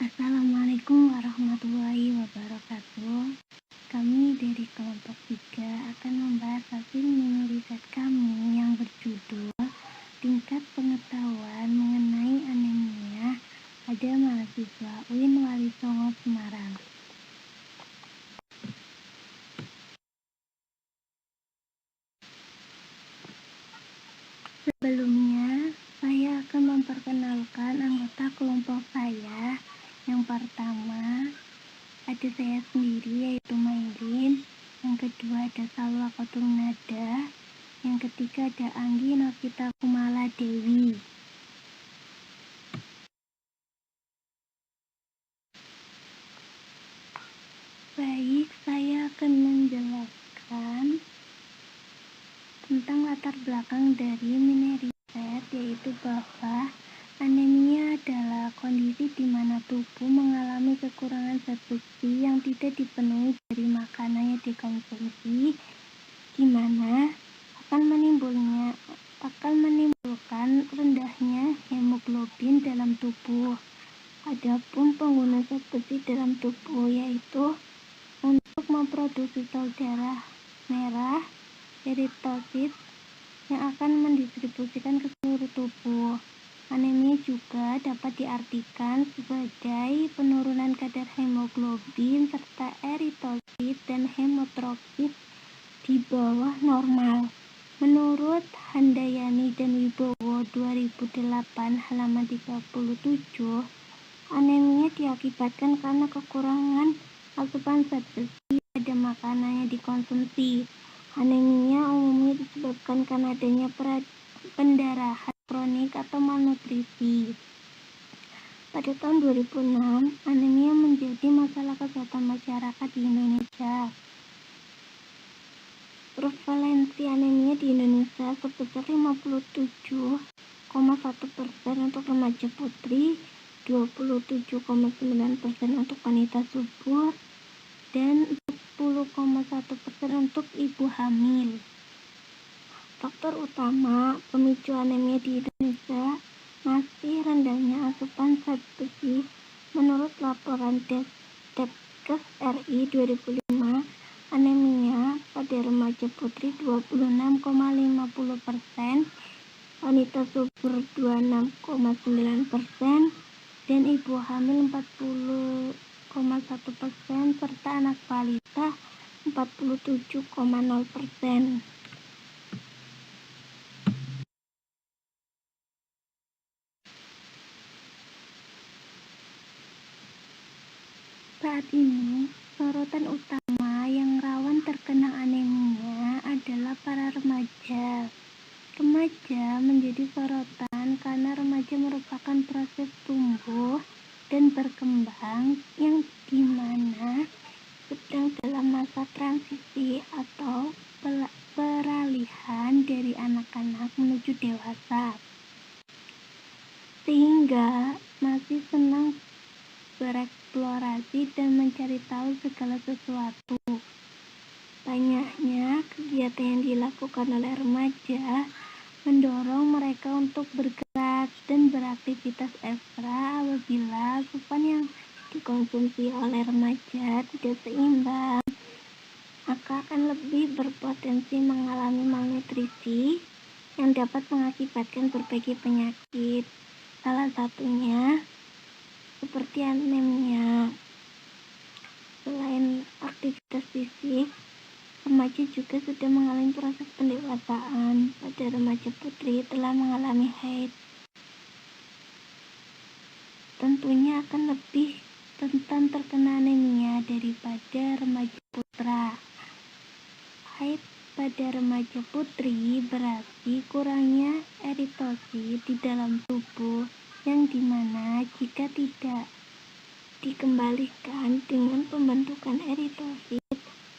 Assalamualaikum warahmatullahi wabarakatuh. Kami dari kelompok 3 akan membahas hasil mini riset kami yang berjudul Tingkat Pengetahuan Mengenai Anemia pada Mahasiswa UIN Walisongo Semarang. Sebelumnya, saya akan memperkenalkan anggota kelompok saya. Yang pertama, ada saya sendiri yaitu Mailin. Yang kedua ada Salwa Kotul Nada. Yang ketiga ada Anggi Novita Kumala Dewi. Baik, saya akan menjelaskan tentang latar belakang dari mini riset, yaitu bahwa anemia adalah kondisi di mana tubuh mengalami kekurangan zat besi yang tidak dipenuhi dari makanan yang dikonsumsi, di mana akan menimbulkan rendahnya hemoglobin dalam tubuh. Adapun pengguna zat besi dalam tubuh yaitu untuk memproduksi sel darah merah eritosit yang akan mendistribusikan ke seluruh tubuh. Anemia juga dapat diartikan sebagai penurunan kadar hemoglobin serta eritosit dan hemotrosit di bawah normal. Menurut Handayani dan Wibowo 2008 halaman 37, anemia diakibatkan karena kekurangan asupan zat besi pada makanan yang dikonsumsi. Anemia umumnya disebabkan karena adanya pendarahan kronik atau malnutrisi. Pada tahun 2006, anemia menjadi masalah kesehatan masyarakat di Indonesia. Prevalensi anemia di Indonesia sebesar 57,1% untuk remaja putri, 27,9% untuk wanita subur, dan 10,1% untuk ibu hamil. Faktor utama pemicu anemia di Indonesia masih rendahnya asupan zat besi. Menurut laporan Depkes RI 2005, anemia pada remaja putri 26,50%, wanita subur 26,9%, dan ibu hamil 40,1%, serta anak balita 47,0%. Saat ini, sorotan utama yang rawan terkena anemia adalah para remaja. Remaja menjadi sorotan karena remaja merupakan proses tumbuh dan berkembang yang dimana sedang dalam masa transisi atau peralihan dari anak-anak menuju dewasa, sehingga masih senang bereksplorasi dan mencari tahu segala sesuatu. Banyaknya kegiatan yang dilakukan oleh remaja mendorong mereka untuk bergerak dan beraktivitas ekstra. Apabila asupan yang dikonsumsi oleh remaja tidak seimbang, maka akan lebih berpotensi mengalami malnutrisi yang dapat mengakibatkan berbagai penyakit. Salah satunya seperti anemia. Selain aktivitas fisik, remaja juga sudah mengalami proses pendewasaan. Pada remaja putri telah mengalami haid, tentunya akan lebih rentan terkena anemia daripada remaja putra. Haid pada remaja putri berarti kurangnya eritosit di dalam tubuh, yang dimana jika tidak dikembalikan dengan pembentukan eritosit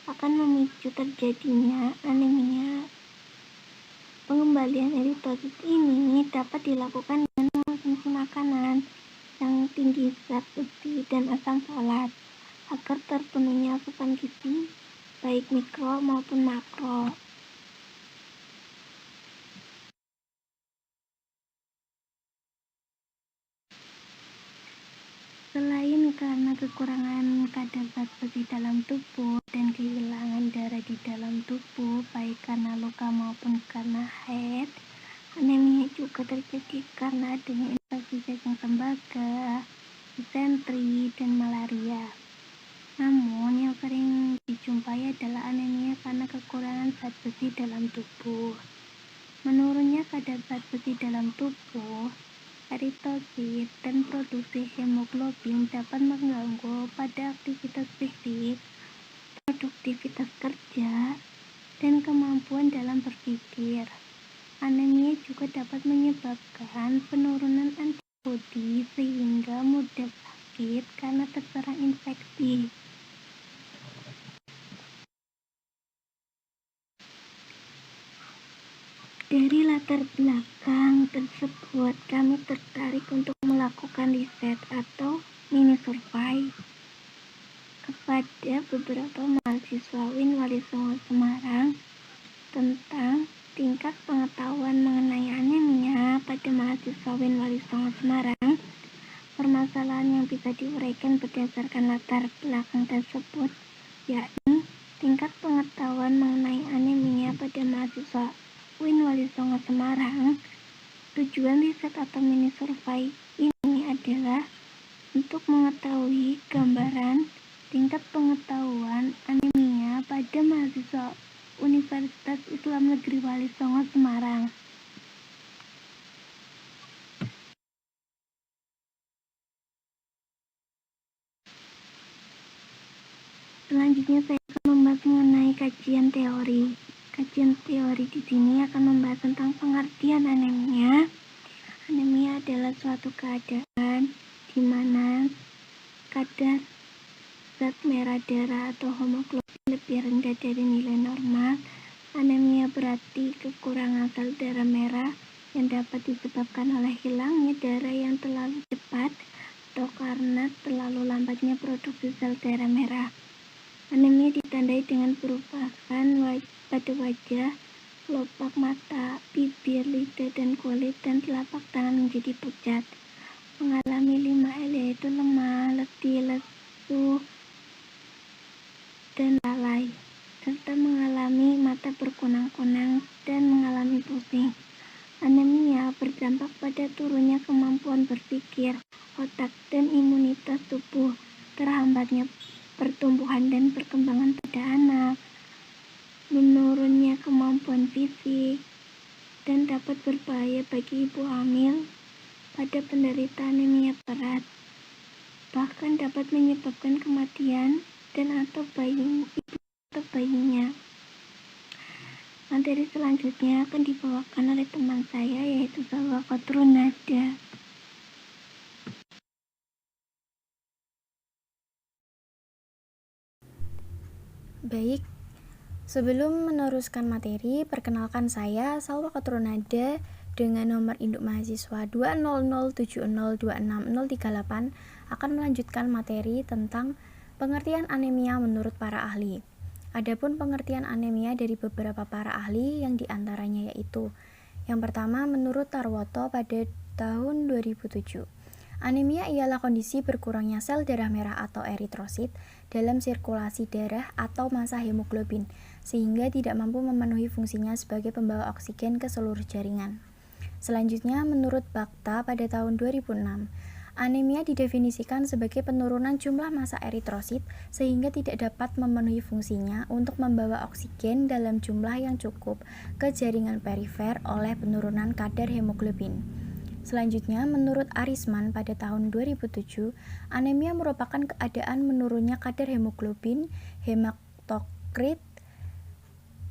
akan memicu terjadinya anemia. Pengembalian eritosit ini dapat dilakukan dengan mengonsumsi makanan yang tinggi zat besi dan asam folat agar terpenuhnya asupan gizi baik mikro maupun makro. Selain kekurangan kadar zat besi dalam tubuh dan kehilangan darah di dalam tubuh, baik karena luka maupun karena haid. Anemia juga terjadi karena adanya infeksi cacing tembaga, disentri, dan malaria. Namun, yang sering dijumpai adalah anemia karena kekurangan zat besi dalam tubuh. Menurunnya kadar zat besi dalam tubuh, eritosit, dan produksi hemoglobin dapat mengganggu pada aktivitas fisik, produktivitas kerja, dan kemampuan dalam berpikir. Anemia juga dapat menyebabkan penurunan antibodi sehingga mudah sakit karena terserang infeksi. Dari latar belakang tersebut, kami tertarik untuk melakukan riset atau mini survei kepada beberapa mahasiswa UIN Wali Songo Semarang tentang tingkat pengetahuan mengenai anemia pada mahasiswa UIN Wali Songo Semarang. Permasalahan yang bisa diuraikan berdasarkan latar belakang tersebut, yakni tingkat pengetahuan mengenai anemia pada mahasiswa UIN Wali Songo Semarang. Tujuan riset atau mini survei ini adalah untuk mengetahui gambaran tingkat pengetahuan anemia pada mahasiswa Universitas Islam Negeri Wali Songo Semarang. Selanjutnya saya akan membahas mengenai kajian teori. Kajian teori di sini akan membahas tentang pengertian anemia. Anemia adalah suatu keadaan di mana kadar zat merah darah atau hemoglobin lebih rendah dari nilai normal. Anemia berarti kekurangan sel darah merah yang dapat disebabkan oleh hilangnya darah yang terlalu cepat atau karena terlalu lambatnya produksi sel darah merah. Anemia ditandai dengan perubahan pada wajah, kelopak mata, bibir, lidah, dan kulit, dan telapak tangan menjadi pucat. Mengalami 5L yaitu lemah, letih, lesu, dan lalai, serta mengalami mata berkunang-kunang dan mengalami pusing. Anemia berdampak pada turunnya kemampuan berpikir, otak, dan imunitas tubuh, terhambatnya pertumbuhan dan perkembangan pada anak, menurunnya kemampuan fisik, dan dapat berbahaya bagi ibu hamil pada penderita anemia berat, bahkan dapat menyebabkan kematian dan atau bayinya. Materi selanjutnya akan dibawakan oleh teman saya, yaitu Salwa Kotrunada. Baik, sebelum meneruskan materi, perkenalkan saya Salwa Kotrunada dengan nomor induk mahasiswa 20070260638 akan melanjutkan materi tentang pengertian anemia menurut para ahli. Adapun pengertian anemia dari beberapa para ahli yang diantaranya yaitu yang pertama menurut Tarwoto pada tahun 2007. Anemia ialah kondisi berkurangnya sel darah merah atau eritrosit dalam sirkulasi darah atau massa hemoglobin, sehingga tidak mampu memenuhi fungsinya sebagai pembawa oksigen ke seluruh jaringan. Selanjutnya, menurut Bakta pada tahun 2006, anemia didefinisikan sebagai penurunan jumlah massa eritrosit sehingga tidak dapat memenuhi fungsinya untuk membawa oksigen dalam jumlah yang cukup ke jaringan perifer oleh penurunan kadar hemoglobin. Selanjutnya, menurut Arisman pada tahun 2007, anemia merupakan keadaan menurunnya kadar hemoglobin, hematokrit,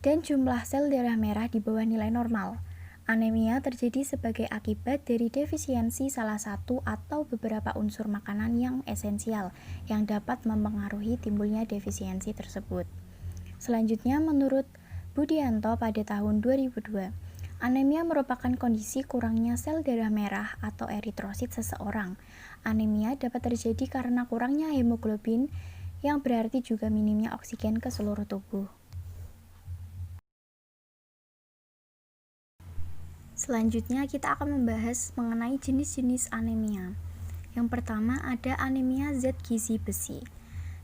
dan jumlah sel darah merah di bawah nilai normal. Anemia terjadi sebagai akibat dari defisiensi salah satu atau beberapa unsur makanan yang esensial yang dapat mempengaruhi timbulnya defisiensi tersebut. Selanjutnya, menurut Budianto pada tahun 2002, anemia merupakan kondisi kurangnya sel darah merah atau eritrosit seseorang. Anemia dapat terjadi karena kurangnya hemoglobin, yang berarti juga minimnya oksigen ke seluruh tubuh. Selanjutnya kita akan membahas mengenai jenis-jenis anemia. Yang pertama ada anemia zat gizi besi.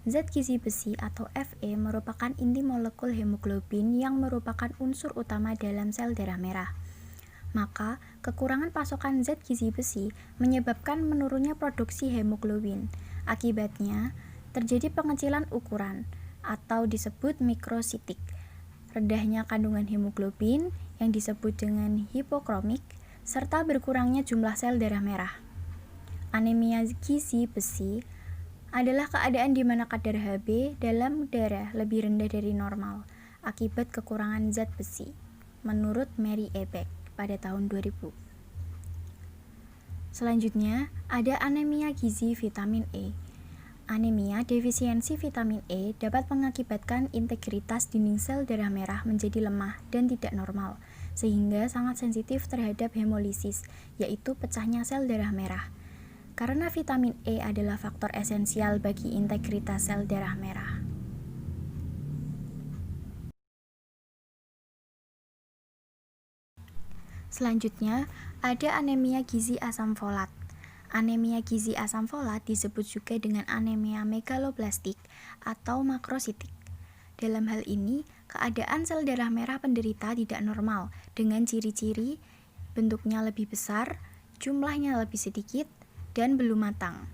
Zat gizi besi atau Fe merupakan inti molekul hemoglobin yang merupakan unsur utama dalam sel darah merah. Maka, kekurangan pasokan zat gizi besi menyebabkan menurunnya produksi hemoglobin. Akibatnya, terjadi pengecilan ukuran atau disebut mikrositik, rendahnya kandungan hemoglobin yang disebut dengan hipokromik, serta berkurangnya jumlah sel darah merah. Anemia gizi besi adalah keadaan di mana kadar Hb dalam darah lebih rendah dari normal akibat kekurangan zat besi, menurut Mary Ebeck pada tahun 2000. Selanjutnya, ada anemia gizi vitamin E. Anemia defisiensi vitamin E dapat mengakibatkan integritas dinding sel darah merah menjadi lemah dan tidak normal, sehingga sangat sensitif terhadap hemolisis, yaitu pecahnya sel darah merah. Karena vitamin E adalah faktor esensial bagi integritas sel darah merah. Selanjutnya, ada anemia gizi asam folat. Anemia gizi asam folat disebut juga dengan anemia megaloblastik atau makrositik. Dalam hal ini, keadaan sel darah merah penderita tidak normal dengan ciri-ciri bentuknya lebih besar, jumlahnya lebih sedikit, dan belum matang.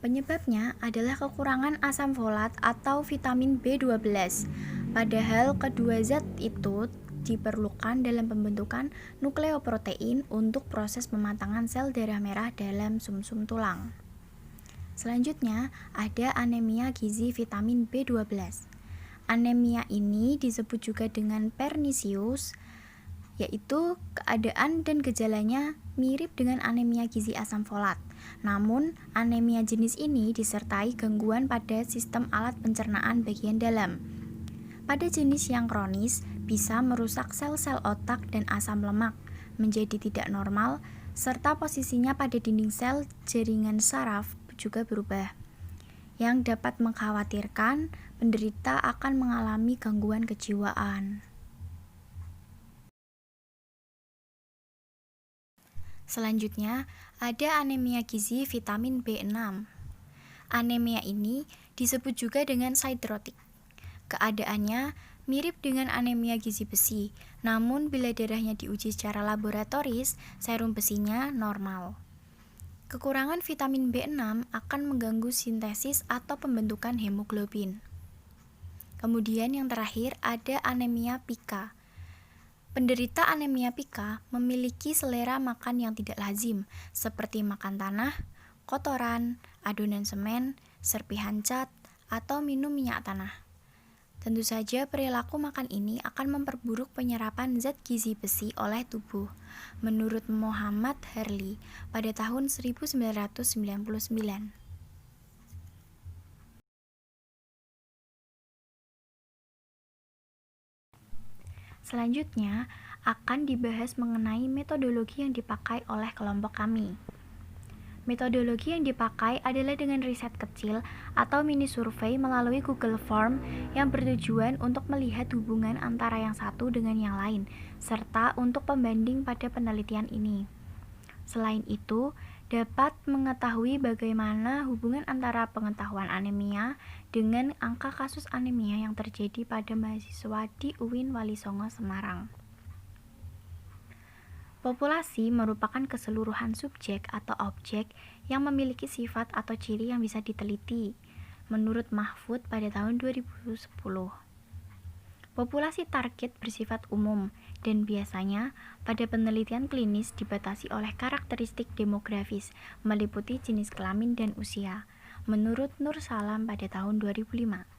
Penyebabnya adalah kekurangan asam folat atau vitamin B12. Padahal kedua zat itu diperlukan dalam pembentukan nukleoprotein untuk proses pematangan sel darah merah dalam sumsum tulang. Selanjutnya, ada anemia gizi vitamin B12. Anemia ini disebut juga dengan pernicious, yaitu keadaan dan gejalanya mirip dengan anemia gizi asam folat. Namun, anemia jenis ini disertai gangguan pada sistem alat pencernaan bagian dalam. Pada jenis yang kronis, bisa merusak sel-sel otak dan asam lemak menjadi tidak normal, serta posisinya pada dinding sel jaringan saraf juga berubah, yang dapat mengkhawatirkan penderita akan mengalami gangguan kejiwaan. Selanjutnya, ada anemia gizi vitamin B6. Anemia ini disebut juga dengan siderotik. Keadaannya mirip dengan anemia gizi besi, namun bila darahnya diuji secara laboratoris, serum besinya normal. Kekurangan vitamin B6 akan mengganggu sintesis atau pembentukan hemoglobin. Kemudian yang terakhir ada anemia pika. Penderita anemia pika memiliki selera makan yang tidak lazim, seperti makan tanah, kotoran, adonan semen, serpihan cat, atau minum minyak tanah. Tentu saja perilaku makan ini akan memperburuk penyerapan zat gizi besi oleh tubuh, menurut Muhammad Harley pada tahun 1999. Selanjutnya, akan dibahas mengenai metodologi yang dipakai oleh kelompok kami. Metodologi yang dipakai adalah dengan riset kecil atau mini survei melalui Google Form yang bertujuan untuk melihat hubungan antara yang satu dengan yang lain, serta untuk pembanding pada penelitian ini. Selain itu, dapat mengetahui bagaimana hubungan antara pengetahuan anemia dengan angka kasus anemia yang terjadi pada mahasiswa di UIN Walisongo, Semarang. Populasi merupakan keseluruhan subjek atau objek yang memiliki sifat atau ciri yang bisa diteliti, menurut Mahfud pada tahun 2010. Populasi target bersifat umum dan biasanya pada penelitian klinis dibatasi oleh karakteristik demografis meliputi jenis kelamin dan usia, menurut Nur Salam pada tahun 2005.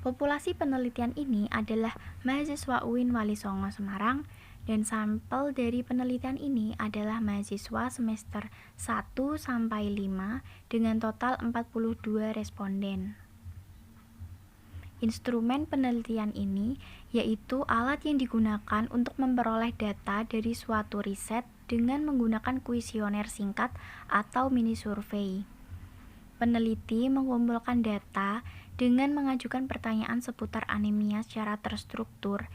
Populasi penelitian ini adalah mahasiswa UIN Walisongo Semarang dan sampel dari penelitian ini adalah mahasiswa semester 1 sampai 5 dengan total 42 responden. Instrumen penelitian ini yaitu alat yang digunakan untuk memperoleh data dari suatu riset dengan menggunakan kuesioner singkat atau mini survei. Peneliti mengumpulkan data dengan mengajukan pertanyaan seputar anemia secara terstruktur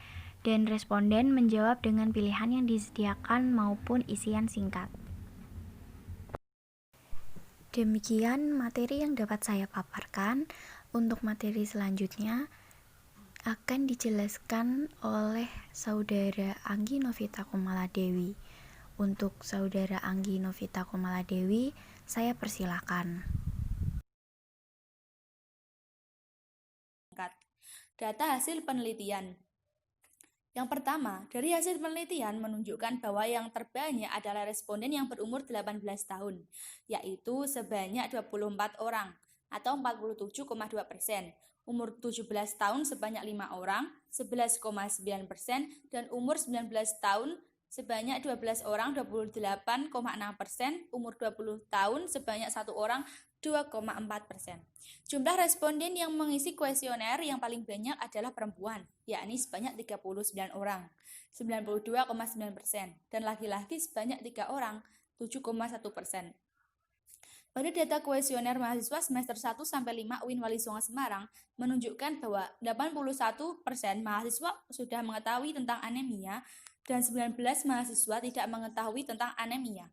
dan responden menjawab dengan pilihan yang disediakan maupun isian singkat. Demikian materi yang dapat saya paparkan. Untuk materi selanjutnya akan dijelaskan oleh Saudara Anggi Novita Kumaladewi. Untuk Saudara Anggi Novita Kumaladewi, saya persilakan. Data hasil penelitian. Yang pertama, dari hasil penelitian menunjukkan bahwa yang terbanyak adalah responden yang berumur 18 tahun, yaitu sebanyak 24 orang atau 47,2%. Umur 17 tahun sebanyak 5 orang, 11,9%, dan umur 19 tahun sebanyak 12 orang, 28,6%, umur 20 tahun sebanyak 1 orang, 2,4%. Jumlah responden yang mengisi kuesioner yang paling banyak adalah perempuan, yakni sebanyak 39 orang, 92,9%, dan laki-laki sebanyak 3 orang, 7,1%. Pada data kuesioner mahasiswa semester 1 sampai 5 UIN Wali Songo Semarang menunjukkan bahwa 81% mahasiswa sudah mengetahui tentang anemia dan 19 mahasiswa tidak mengetahui tentang anemia.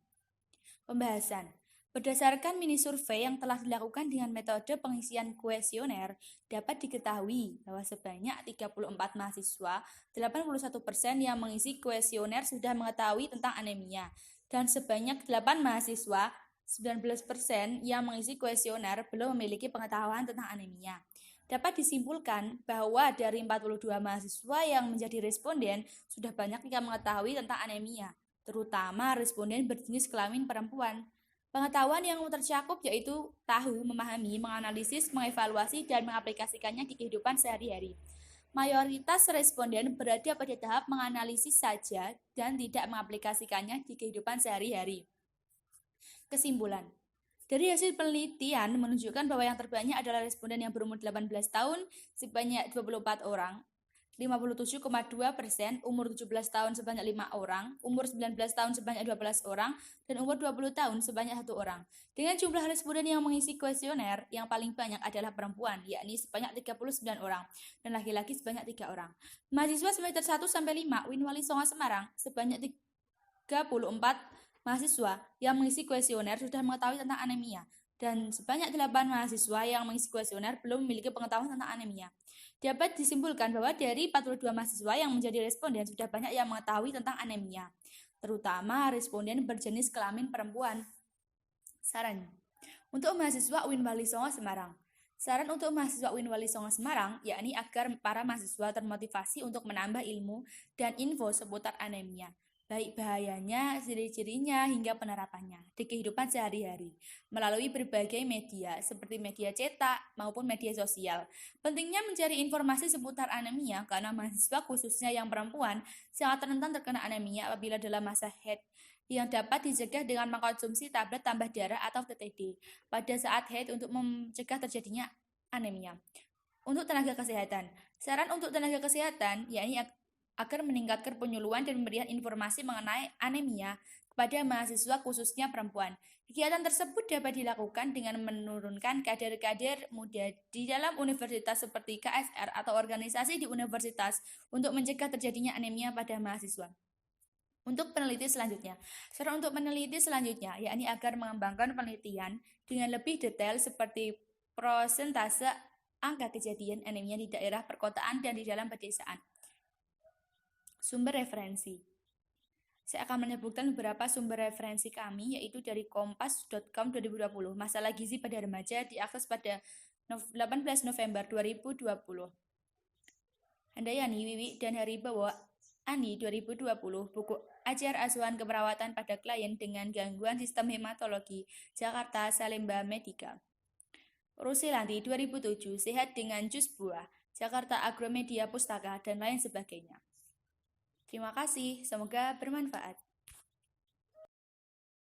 Pembahasan. Berdasarkan mini survei yang telah dilakukan dengan metode pengisian kuesioner, dapat diketahui bahwa sebanyak 34 mahasiswa, 81% yang mengisi kuesioner sudah mengetahui tentang anemia, dan sebanyak 8 mahasiswa, 19% yang mengisi kuesioner belum memiliki pengetahuan tentang anemia. Dapat disimpulkan bahwa dari 42 mahasiswa yang menjadi responden, sudah banyak yang mengetahui tentang anemia, terutama responden berjenis kelamin perempuan. Pengetahuan yang tercakup yaitu tahu, memahami, menganalisis, mengevaluasi, dan mengaplikasikannya di kehidupan sehari-hari. Mayoritas responden berada pada tahap menganalisis saja dan tidak mengaplikasikannya di kehidupan sehari-hari. Kesimpulan. Dari hasil penelitian menunjukkan bahwa yang terbanyak adalah responden yang berumur 18 tahun sebanyak 24 orang, 57,2%, umur 17 tahun sebanyak 5 orang, umur 19 tahun sebanyak 12 orang, dan umur 20 tahun sebanyak 1 orang. Dengan jumlah responden yang mengisi kuesioner, yang paling banyak adalah perempuan, yakni sebanyak 39 orang, dan laki-laki sebanyak 3 orang. Mahasiswa semester 1 sampai 5 UIN Wali Songo Semarang sebanyak 34 mahasiswa yang mengisi kuesioner sudah mengetahui tentang anemia, dan sebanyak 8 mahasiswa yang mengisi kuesioner belum memiliki pengetahuan tentang anemia. Dapat disimpulkan bahwa dari 42 mahasiswa yang menjadi responden sudah banyak yang mengetahui tentang anemia, terutama responden berjenis kelamin perempuan. Saran untuk mahasiswa UIN Wali Songo Semarang. Saran untuk mahasiswa UIN Wali Songo Semarang yakni agar para mahasiswa termotivasi untuk menambah ilmu dan info seputar anemia, baik bahayanya, ciri-cirinya, hingga penerapannya di kehidupan sehari-hari melalui berbagai media seperti media cetak maupun media sosial. Pentingnya mencari informasi seputar anemia karena mahasiswa khususnya yang perempuan sangat rentan terkena anemia apabila dalam masa haid, yang dapat dicegah dengan mengkonsumsi tablet tambah darah atau TTD pada saat haid untuk mencegah terjadinya anemia. Untuk tenaga kesehatan, saran untuk tenaga kesehatan yakni agar meningkatkan penyuluhan dan pemberian informasi mengenai anemia kepada mahasiswa khususnya perempuan. Kegiatan tersebut dapat dilakukan dengan menurunkan kader-kader muda di dalam universitas seperti KSR atau organisasi di universitas untuk mencegah terjadinya anemia pada mahasiswa. Untuk peneliti selanjutnya, saran untuk peneliti selanjutnya yakni agar mengembangkan penelitian dengan lebih detail seperti persentase angka kejadian anemia di daerah perkotaan dan di dalam pedesaan. Sumber referensi. Saya akan menyebutkan beberapa sumber referensi kami, yaitu dari kompas.com 2020, masalah gizi pada remaja diakses pada 18 November 2020. Handayani, Wiwi, dan Haribawa Ani 2020, buku Ajar Asuhan Keperawatan pada Klien dengan Gangguan Sistem Hematologi, Jakarta, Salemba Medica. Rusilanti 2007, Sehat dengan Jus Buah, Jakarta Agromedia Pustaka, dan lain sebagainya. Terima kasih, semoga bermanfaat.